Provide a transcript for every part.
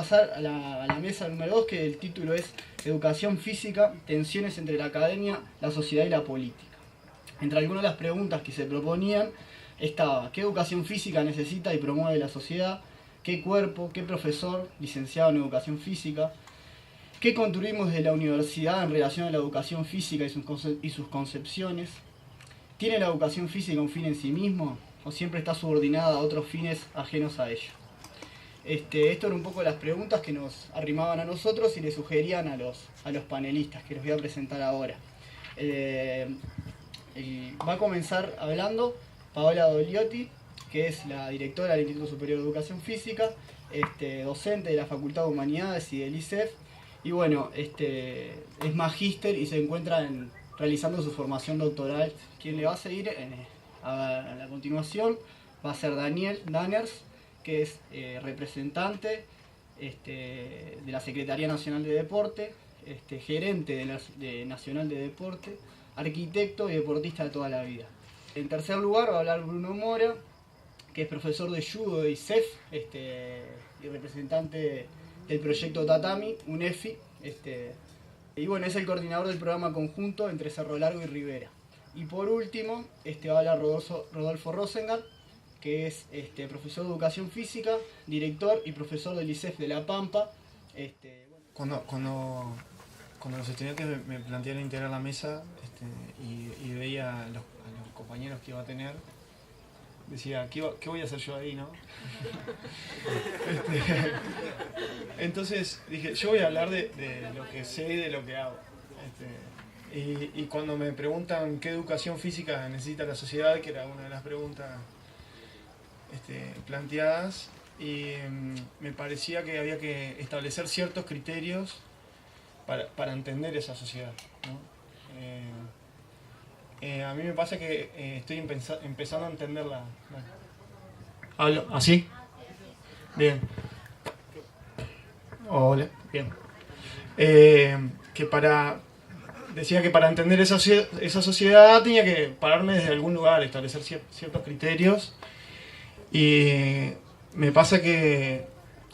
pasar a la mesa número 2, que el título es Educación física, tensiones entre la academia, la sociedad y la política. Entre algunas de las preguntas que se proponían estaba: ¿qué educación física necesita y promueve la sociedad? ¿Qué cuerpo? ¿Qué profesor licenciado en educación física? ¿Qué construimos de la universidad en relación a la educación física y sus concepciones? ¿Tiene la educación física un fin en sí mismo o siempre está subordinada a otros fines ajenos a ella? Esto eran un poco las preguntas que nos arrimaban a nosotros y le sugerían a los panelistas, que los voy a presentar ahora. Va a comenzar hablando Paola Dogliotti, que es la directora del Instituto Superior de Educación Física, docente de la Facultad de Humanidades y del ISEF, y bueno, es magíster y se encuentra realizando su formación doctoral. Quien le va a seguir a la continuación va a ser Daniel Danners, que es representante de la Secretaría Nacional de Deporte, gerente de Nacional de Deporte, arquitecto y deportista de toda la vida. En tercer lugar va a hablar Bruno Mora, que es profesor de judo de ISEF y representante del proyecto Tatami, UNEFI, y bueno, es el coordinador del programa conjunto entre Cerro Largo y Rivera. Y por último va a hablar Rodolfo Rosengart, que es profesor de educación física, director y profesor del ISEF de La Pampa. Cuando los estudiantes me plantearon integrar la mesa y veía a los compañeros que iba a tener, decía, ¿qué voy a hacer yo ahí, no? Entonces dije, yo voy a hablar de lo que sé y de lo que hago. Y cuando me preguntan qué educación física necesita la sociedad, que era una de las preguntas planteadas, y me parecía que había que establecer ciertos criterios para entender esa sociedad, ¿no? A mí me pasa que estoy empezando a entenderla. ¿Hablo así? Bien. Hola, bien. Decía que para entender esa sociedad tenía que pararme desde algún lugar, establecer ciertos criterios. Y me pasa que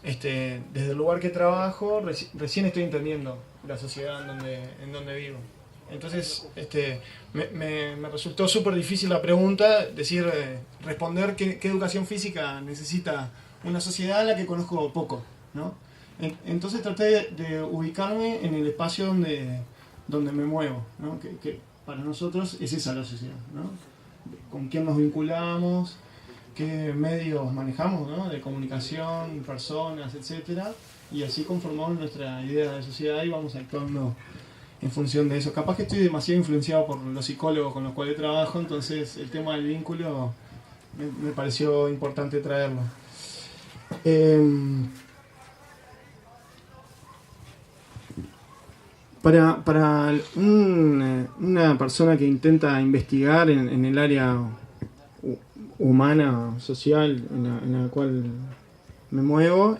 desde el lugar que trabajo recién estoy entendiendo la sociedad en donde vivo. Entonces me resultó súper difícil la pregunta, responder qué educación física necesita una sociedad en la que conozco poco, ¿no? Entonces traté de ubicarme en el espacio donde me muevo, ¿no? Que para nosotros es esa la sociedad, ¿no? Con quién nos vinculamos, qué medios manejamos, ¿no? De comunicación, personas, etcétera, y así conformamos nuestra idea de sociedad y vamos actuando en función de eso. Capaz que estoy demasiado influenciado por los psicólogos con los cuales trabajo, entonces el tema del vínculo me pareció importante traerlo. Para una persona que intenta investigar en el área humana, social, en la cual me muevo,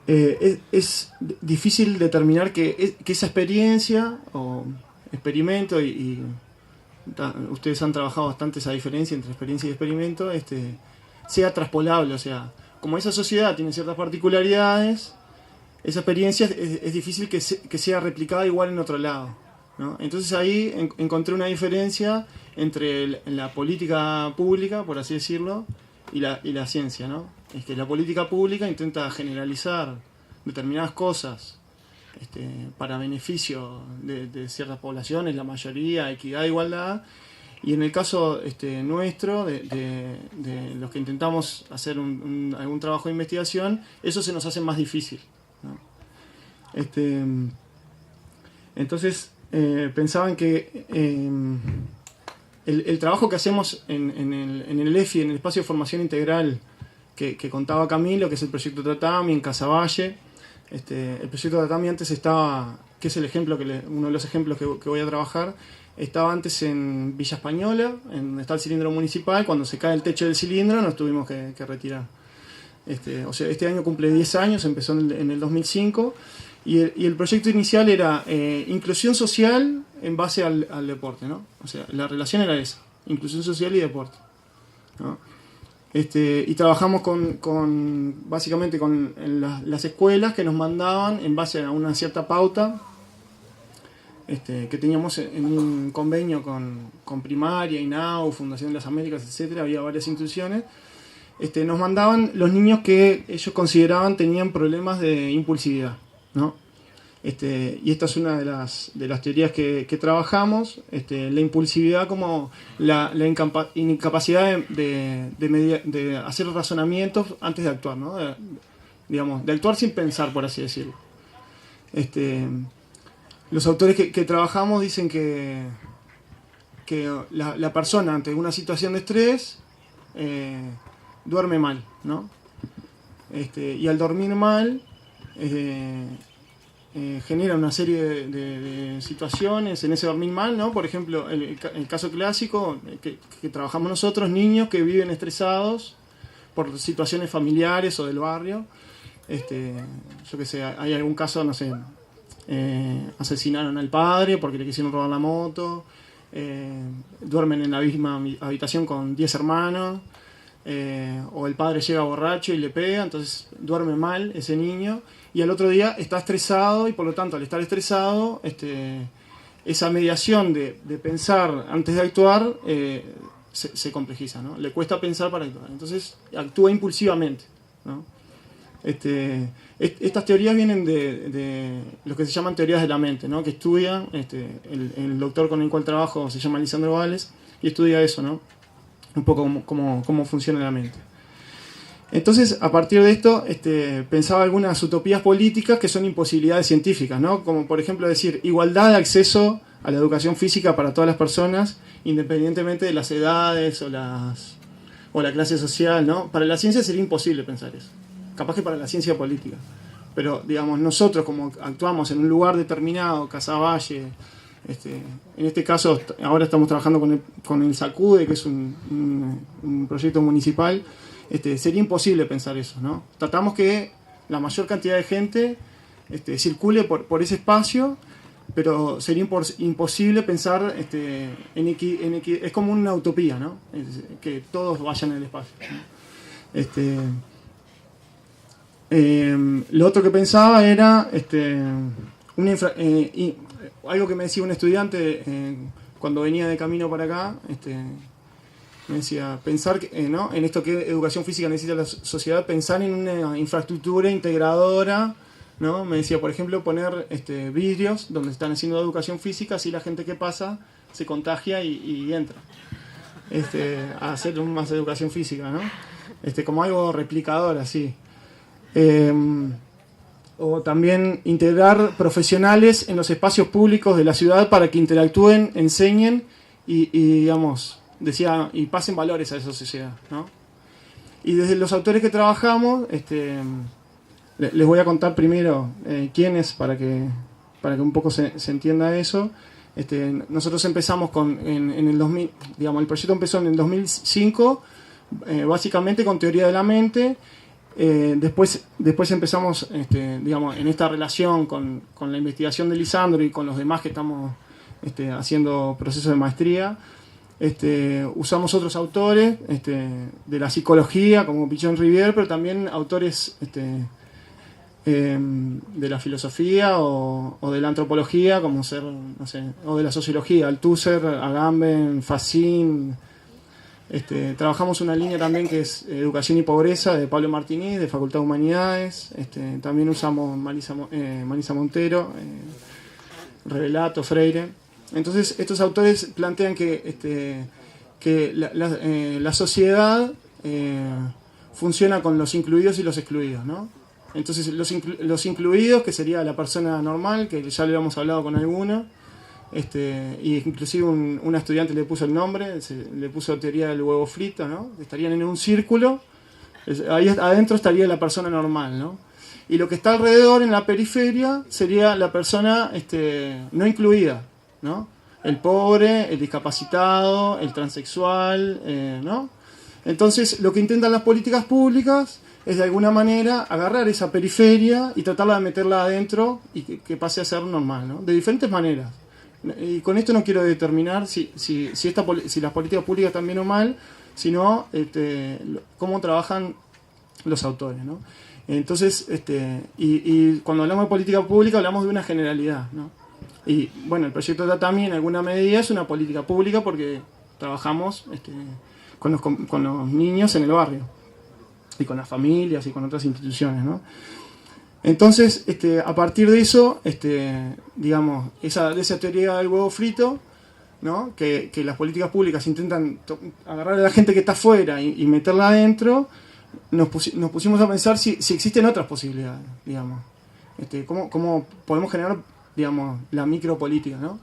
es difícil determinar que esa experiencia o experimento, y ustedes han trabajado bastante esa diferencia entre experiencia y experimento, sea traspolable. O sea, como esa sociedad tiene ciertas particularidades, esa experiencia es difícil que sea replicada igual en otro lado, ¿no? Entonces ahí encontré una diferencia entre la política pública, por así decirlo, y la ciencia, ¿no? Es que la política pública intenta generalizar determinadas cosas para beneficio de ciertas poblaciones, la mayoría, equidad, igualdad, y en el caso nuestro, de los que intentamos hacer algún trabajo de investigación, eso se nos hace más difícil, ¿no? Entonces pensaban que el trabajo que hacemos en el EFI, en el espacio de formación integral que contaba Camilo, que es el proyecto Tatami en Casaballe, el proyecto Tatami antes estaba, que es uno de los ejemplos que voy a trabajar, estaba antes en Villa Española, donde está el cilindro municipal. Cuando se cae el techo del cilindro nos tuvimos que retirar. O sea, este año cumple 10 años, empezó en el 2005, y el proyecto inicial era inclusión social en base al deporte, ¿no? O sea, la relación era esa, inclusión social y deporte, ¿no? Y trabajamos básicamente con las escuelas que nos mandaban en base a una cierta pauta que teníamos en un convenio con Primaria, INAU, Fundación de las Américas, etcétera. Había varias instituciones. Nos mandaban los niños que ellos consideraban tenían problemas de impulsividad, ¿no? Y esta es una de las teorías que trabajamos, la impulsividad como la incapacidad de hacer razonamientos antes de actuar, ¿no? De actuar sin pensar, por así decirlo. Los autores que trabajamos dicen que la persona ante una situación de estrés duerme mal, ¿no? Y al dormir mal genera una serie de situaciones en ese dormir mal, ¿no? Por ejemplo, el caso clásico que trabajamos nosotros, niños que viven estresados por situaciones familiares o del barrio. Yo qué sé, hay algún caso, no sé, asesinaron al padre porque le quisieron robar la moto, duermen en la misma habitación con 10 hermanos, o el padre llega borracho y le pega, entonces duerme mal ese niño y al otro día está estresado y por lo tanto al estar estresado esa mediación de pensar antes de actuar se complejiza, ¿no? Le cuesta pensar para actuar, entonces actúa impulsivamente, ¿no? Estas teorías vienen de lo que se llaman teorías de la mente, ¿no? Que estudia el doctor con el cual trabajo se llama Lisandro Valles y estudia eso, ¿no? Un poco cómo funciona la mente. Entonces, a partir de esto, pensaba algunas utopías políticas que son imposibilidades científicas, ¿no? Como por ejemplo decir igualdad de acceso a la educación física para todas las personas, independientemente de las edades o la clase social, ¿no? Para la ciencia sería imposible pensar eso. Capaz que para la ciencia política. Pero, digamos, nosotros como actuamos en un lugar determinado, Casaballe, en este caso ahora estamos trabajando con el SACUDE, que es un proyecto municipal, sería imposible pensar eso, ¿no? Tratamos que la mayor cantidad de gente circule por ese espacio, pero sería imposible pensar es como una utopía, ¿no? Que todos vayan en el espacio, ¿no? Lo otro que pensaba era algo que me decía un estudiante cuando venía de camino para acá, me decía, pensar ¿no? en esto que educación física necesita la sociedad, pensar en una infraestructura integradora, ¿no? Me decía, por ejemplo, poner vidrios donde están haciendo educación física, así la gente que pasa se contagia y entra a hacer más educación física, ¿no? Como algo replicador, así. O también integrar profesionales en los espacios públicos de la ciudad para que interactúen, enseñen y digamos, decía, y pasen valores a esa sociedad, ¿no? Y desde los autores que trabajamos, les voy a contar primero quiénes para que un poco se entienda eso. Nosotros empezamos en el 2000, digamos, el proyecto empezó en el 2005, básicamente con teoría de la mente. Después empezamos digamos, en esta relación con la investigación de Lisandro y con los demás que estamos haciendo procesos de maestría. Usamos otros autores de la psicología como Pichon Rivière, pero también autores de la filosofía o de la antropología, como ser, no sé, o de la sociología, Althusser, Agamben, Fachin. Trabajamos una línea también que es Educación y Pobreza de Pablo Martínez, de Facultad de Humanidades. También usamos Marisa Montero, Revelato, Freire. Entonces estos autores plantean que la sociedad funciona con los incluidos y los excluidos, ¿no? Entonces los incluidos, que sería la persona normal, que ya le habíamos hablado con alguno, y inclusive una estudiante le puso el nombre, le puso teoría del huevo frito, ¿no? Estarían en un círculo, ahí adentro estaría la persona normal, ¿no? Y lo que está alrededor, en la periferia, sería la persona no incluida, ¿no? El pobre, el discapacitado, el transexual, ¿no? Entonces, lo que intentan las políticas públicas es de alguna manera agarrar esa periferia y tratarla de meterla adentro y que pase a ser normal, ¿no? De diferentes maneras. Y con esto no quiero determinar si las políticas públicas están bien o mal, sino cómo trabajan los autores, ¿no? Entonces, y cuando hablamos de política pública hablamos de una generalidad, ¿no? Y bueno, el proyecto Tatami en alguna medida es una política pública porque trabajamos con los niños en el barrio y con las familias y con otras instituciones, ¿no? Entonces, a partir de eso, digamos, de esa teoría del huevo frito, ¿no? Que las políticas públicas intentan agarrar a la gente que está afuera y meterla adentro, nos pusimos a pensar si existen otras posibilidades, digamos. ¿Cómo podemos generar, digamos, la micropolítica, ¿no?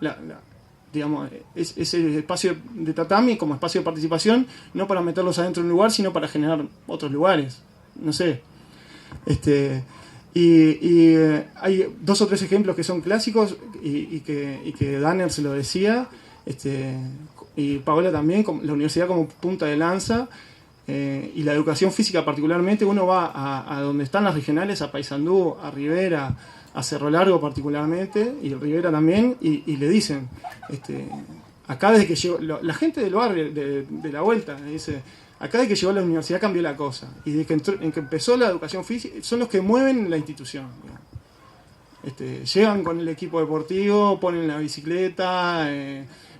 Digamos, ese espacio de tatami como espacio de participación, no para meterlos adentro de un lugar, sino para generar otros lugares. No sé. Hay 2 o 3 ejemplos que son clásicos y que Danner se lo decía, y Paola también, la universidad como punta de lanza, y la educación física particularmente. Uno va a donde están las regionales, a Paysandú, a Rivera, a Cerro Largo particularmente, y Rivera también, y le dicen, acá desde que llegó, la gente del barrio, de la vuelta, dice, acá desde que llegó a la universidad cambió la cosa, y desde que empezó la educación física, son los que mueven la institución, digamos. Llegan con el equipo deportivo, ponen la bicicleta,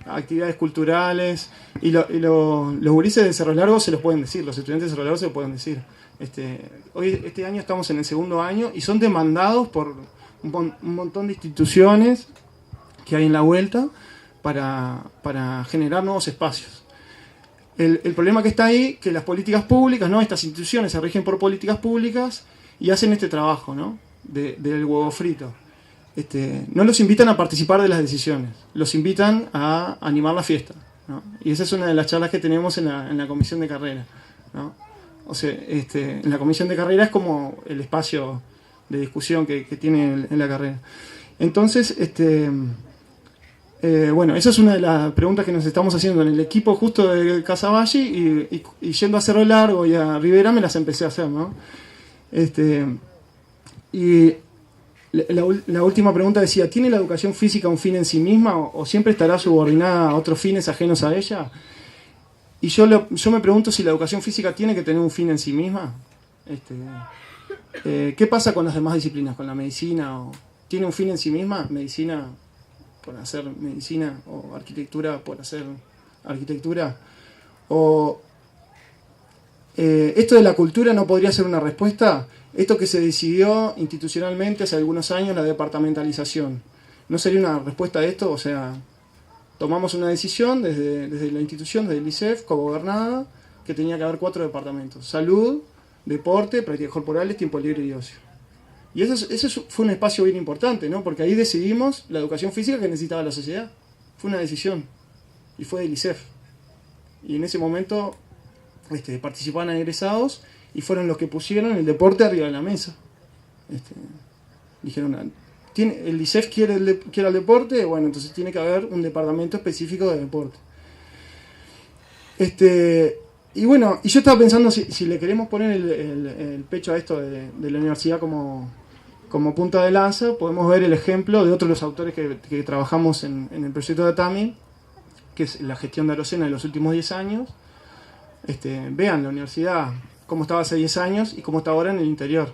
actividades culturales, y los gurises de Cerro Largo se los pueden decir, los estudiantes de Cerro Largo se lo pueden decir. Este año estamos en el 2.º año y son demandados por un montón de instituciones que hay en la vuelta para generar nuevos espacios. El problema que está ahí, que las políticas públicas, ¿no? Estas instituciones se rigen por políticas públicas y hacen este trabajo, ¿no? Del huevo frito. No los invitan a participar de las decisiones, los invitan a animar la fiesta, ¿no? Y esa es una de las charlas que tenemos en la comisión de carrera, ¿no? O sea, en la comisión de carrera es como el espacio de discusión que tiene en la carrera. Entonces, bueno, esa es una de las preguntas que nos estamos haciendo en el equipo justo de Casavalli, y yendo a Cerro Largo y a Rivera me las empecé a hacer, ¿no? Y la última pregunta decía, ¿tiene la educación física un fin en sí misma o siempre estará subordinada a otros fines ajenos a ella? Y yo me pregunto si la educación física tiene que tener un fin en sí misma. ¿Qué pasa con las demás disciplinas? ¿Con la medicina? ¿Tiene un fin en sí misma? ¿Medicina por hacer medicina? ¿O arquitectura por hacer arquitectura? ¿O esto de la cultura no podría ser una respuesta? Esto que se decidió institucionalmente hace algunos años, la departamentalización, ¿no sería una respuesta a esto? O sea, tomamos una decisión desde la institución, desde el ISEF, cogobernada, que tenía que haber 4 departamentos: salud, deporte, prácticas corporales, tiempo libre y ocio. Y eso fue un espacio bien importante, ¿no? Porque ahí decidimos la educación física que necesitaba la sociedad. Fue una decisión. Y fue del ISEF. Y en ese momento participaban egresados y fueron los que pusieron el deporte arriba de la mesa. Dijeron, el ISEF quiere el deporte, bueno, entonces tiene que haber un departamento específico de deporte. Y bueno, y yo estaba pensando si le queremos poner el pecho a esto de la universidad como punta de lanza, podemos ver el ejemplo de otro de los autores que trabajamos en el proyecto de Tatami, que es la gestión de Arocena de los últimos 10 años. Vean la universidad, cómo estaba hace 10 años y cómo está ahora en el interior.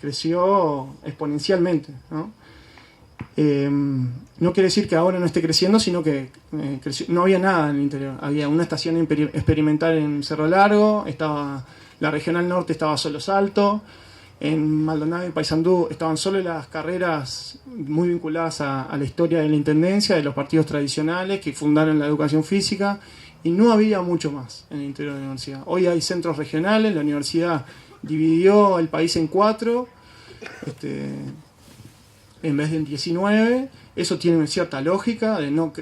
Creció exponencialmente, ¿no? No quiere decir que ahora no esté creciendo, sino que no había nada en el interior. Había una estación experimental en Cerro Largo, estaba la Regional Norte, estaba solo Salto, en Maldonado y Paysandú estaban solo las carreras muy vinculadas a la historia de la intendencia, de los partidos tradicionales que fundaron la educación física, y no había mucho más en el interior de la universidad. Hoy hay centros regionales, la universidad dividió el país en 4, en vez de en 19. Eso tiene una cierta lógica de no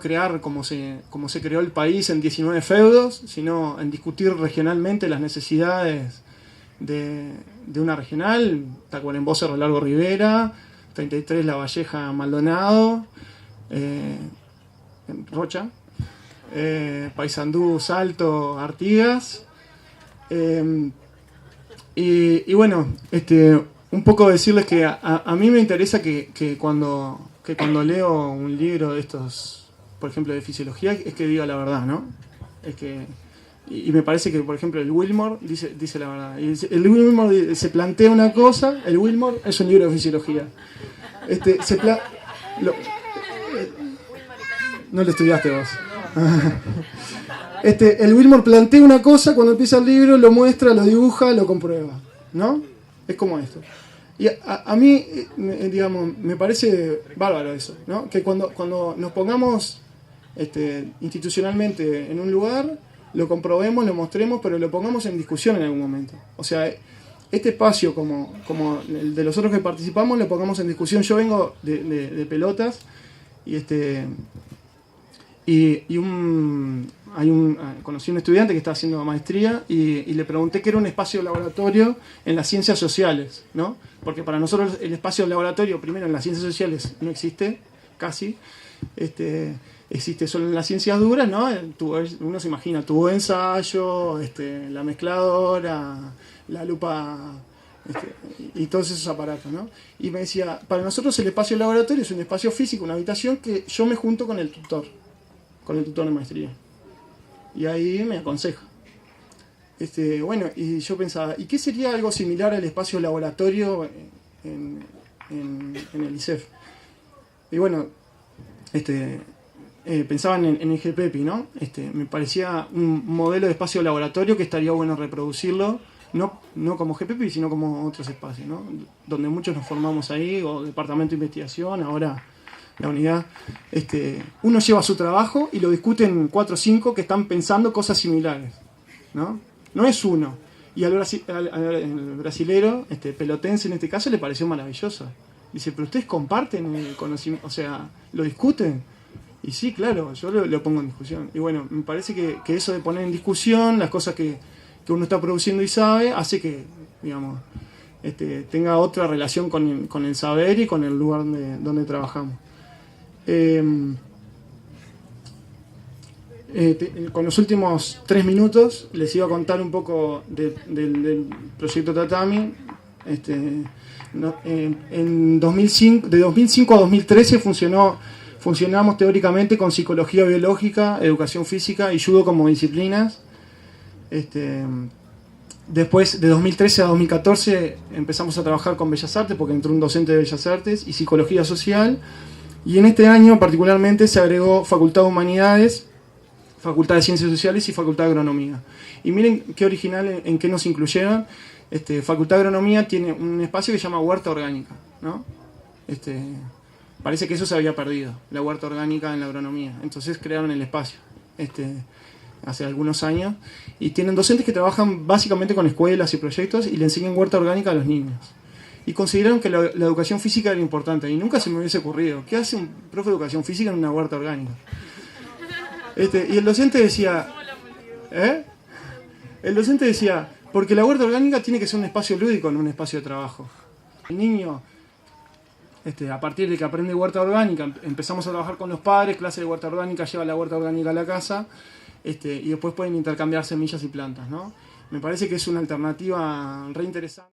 crear como se creó el país en 19 feudos, sino en discutir regionalmente las necesidades de una regional. Tacuarembó, Cerro Largo, Rivera, 33 La Valleja, Maldonado, Rocha, Paysandú, Salto, Artigas, y bueno, un poco decirles que a mí me interesa que cuando leo un libro de estos, por ejemplo de fisiología, es que diga la verdad, ¿no? Es que, y me parece que, por ejemplo, el Wilmore dice la verdad. El Wilmore se plantea una cosa, el Wilmore es un libro de fisiología. No lo estudiaste vos. El Wilmore plantea una cosa, cuando empieza el libro lo muestra, lo dibuja, lo comprueba, ¿no? Es como esto. Y a mí, digamos, me parece bárbaro eso, ¿no? Que cuando nos pongamos institucionalmente en un lugar, lo comprobemos, lo mostremos, pero lo pongamos en discusión en algún momento. O sea, este espacio, como el de los otros que participamos, lo pongamos en discusión. Yo vengo de pelotas y conocí a un estudiante que está haciendo maestría y le pregunté qué era un espacio de laboratorio en las ciencias sociales, ¿no? Porque para nosotros el espacio de laboratorio, primero en las ciencias sociales no existe, casi, existe solo en las ciencias duras, ¿no? Uno se imagina tubo de ensayo, la mezcladora, la lupa, y todos esos aparatos, ¿no? Y me decía, para nosotros el espacio de laboratorio es un espacio físico, una habitación que yo me junto con el tutor de maestría. Y ahí me aconseja. Bueno, y yo pensaba, ¿y qué sería algo similar al espacio laboratorio en el ISEF? Y bueno, pensaban en el GPEPI, ¿no? Me parecía un modelo de espacio laboratorio que estaría bueno reproducirlo, no como GPEPI, sino como otros espacios, ¿no? Donde muchos nos formamos ahí, o departamento de investigación, ahora la unidad. Uno lleva su trabajo y lo discuten 4 o 5 que están pensando cosas similares, ¿no? No es uno. Y al brasilero, pelotense en este caso, le pareció maravilloso. Dice, pero ustedes comparten el conocimiento, o sea, lo discuten. Y sí, claro, yo lo pongo en discusión. Y bueno, me parece que eso de poner en discusión las cosas que uno está produciendo y sabe, hace que, digamos, tenga otra relación con el saber y con el lugar donde trabajamos. Con los últimos 3 minutos les iba a contar un poco del proyecto Tatami. En 2005, de 2005 a 2013 funcionamos teóricamente con psicología biológica, educación física y judo como disciplinas. Después, de 2013 a 2014, empezamos a trabajar con Bellas Artes, porque entró un docente de Bellas Artes, y psicología social. Y en este año, particularmente, se agregó Facultad de Humanidades, Facultad de Ciencias Sociales y Facultad de Agronomía. Y miren qué original en qué nos incluyeron. Facultad de Agronomía tiene un espacio que se llama Huerta Orgánica, ¿no? Parece que eso se había perdido, la huerta orgánica en la agronomía. Entonces crearon el espacio. Hace algunos años, y tienen docentes que trabajan básicamente con escuelas y proyectos y le enseñan huerta orgánica a los niños. Y consideraron que la educación física era importante, y nunca se me hubiese ocurrido, ¿qué hace un profe de educación física en una huerta orgánica? Y el docente decía, El docente decía, porque la huerta orgánica tiene que ser un espacio lúdico, no un espacio de trabajo. El niño, a partir de que aprende huerta orgánica, empezamos a trabajar con los padres, clase de huerta orgánica, lleva la huerta orgánica a la casa, y después pueden intercambiar semillas y plantas, ¿no? Me parece que es una alternativa re interesante.